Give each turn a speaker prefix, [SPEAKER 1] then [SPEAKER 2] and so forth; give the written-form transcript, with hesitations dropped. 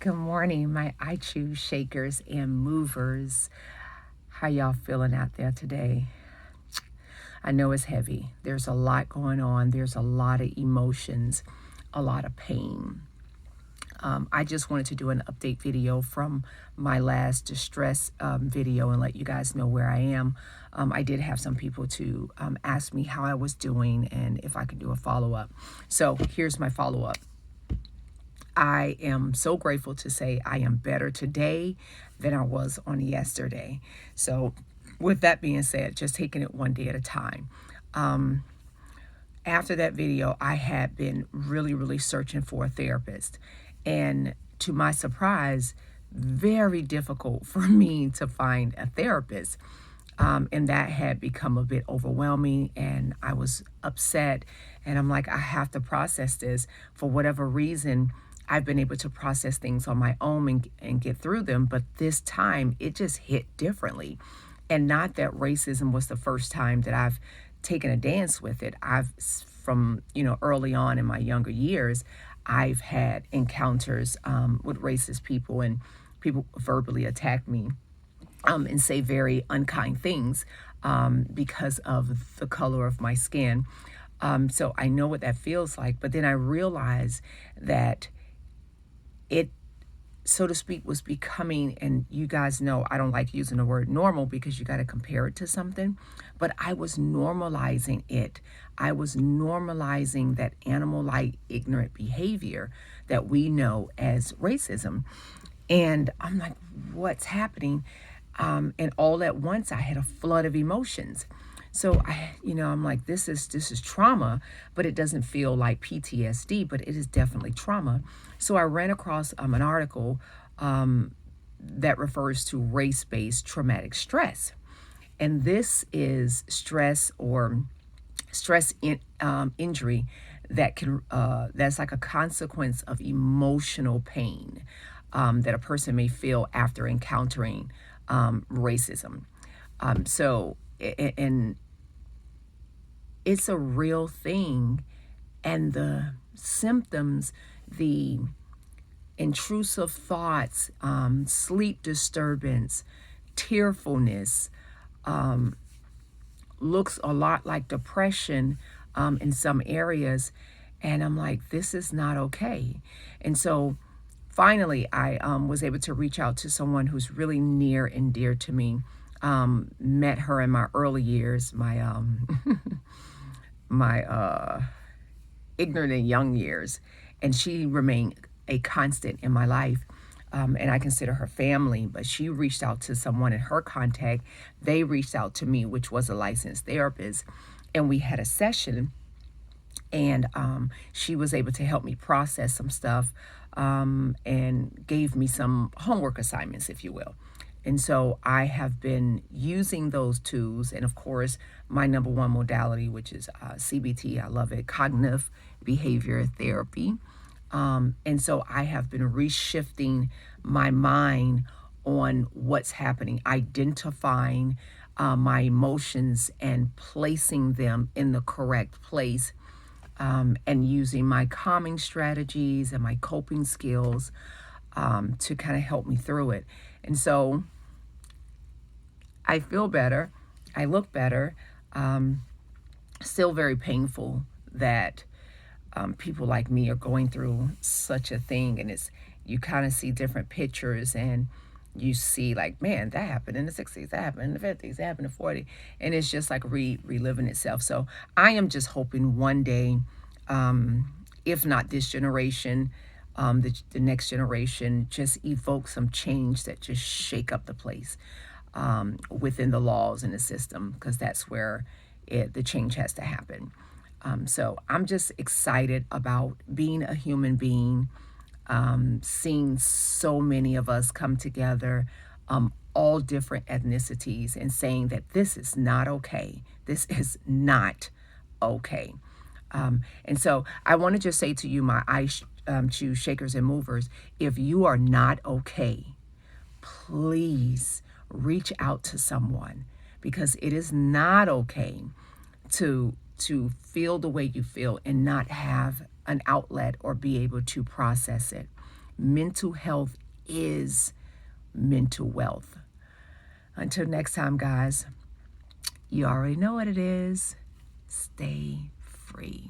[SPEAKER 1] Good morning, my I choose shakers and movers. How y'all feeling out there today? I know it's heavy. There's a lot going on. There's a lot of emotions, a lot of pain. I just wanted to do an update video from my last distress video and let you guys know where I am. I did have some people to ask me how I was doing and if I could do a follow-up. So here's my follow-up. I am so grateful to say I am better today than I was on yesterday. So with that being said, just taking it one day at a time. After that video, I had been really searching for a therapist. And to my surprise, very difficult for me to find a therapist. And that had become a bit overwhelming, and I was upset. And I'm like, I have to process this. For whatever reason, I've been able to process things on my own and get through them. But this time, it just hit differently. And not that racism was the first time that I've taken a dance with it. From early on in my younger years, I've had encounters with racist people, and people verbally attack me and say very unkind things because of the color of my skin. So I know what that feels like. But then I realized that it, so to speak, was becoming, and you guys know I don't like using the word normal because you got to compare it to something, but I was normalizing it. I was normalizing that animal-like ignorant behavior that we know as racism. And I'm like, what's happening? And all at once I had a flood of emotions. So I'm like, this is trauma, but it doesn't feel like PTSD, but it is definitely trauma. So I ran across an article that refers to race-based traumatic stress. And this is stress or injury that that's like a consequence of emotional pain that a person may feel after encountering racism. And it's a real thing, and the symptoms, the intrusive thoughts, sleep disturbance, tearfulness, looks a lot like depression in some areas. And I'm like, this is not okay. And so finally, I was able to reach out to someone who's really near and dear to me. Met her in my early years, my my ignorant and young years, and she remained a constant in my life. And I consider her family, but she reached out to someone in her contact. They reached out to me, which was a licensed therapist, and we had a session, and she was able to help me process some stuff and gave me some homework assignments, if you will. And so I have been using those tools, and of course, my number one modality, which is CBT, I love it, cognitive behavior therapy. And so I have been reshifting my mind on what's happening, identifying my emotions and placing them in the correct place, and using my calming strategies and my coping skills to kind of help me through it. And so I feel better. I look better. Still very painful that people like me are going through such a thing. And you kind of see different pictures, and you see like, man, that happened in the 60s, that happened in the 50s, that happened in the 40s. And it's just like reliving itself. So I am just hoping one day, if not this generation, the next generation just evoke some change that just shake up the place within the laws and the system, because that's where the change has to happen. So I'm just excited about being a human being, seeing so many of us come together, all different ethnicities, and saying that this is not okay. This is not okay. And so I want to just say to you, my I choose shakers and movers, if you are not okay, please reach out to someone, because it is not okay to feel the way you feel and not have an outlet or be able to process it. Mental health is mental wealth. Until next time, guys, you already know what it is. Stay free.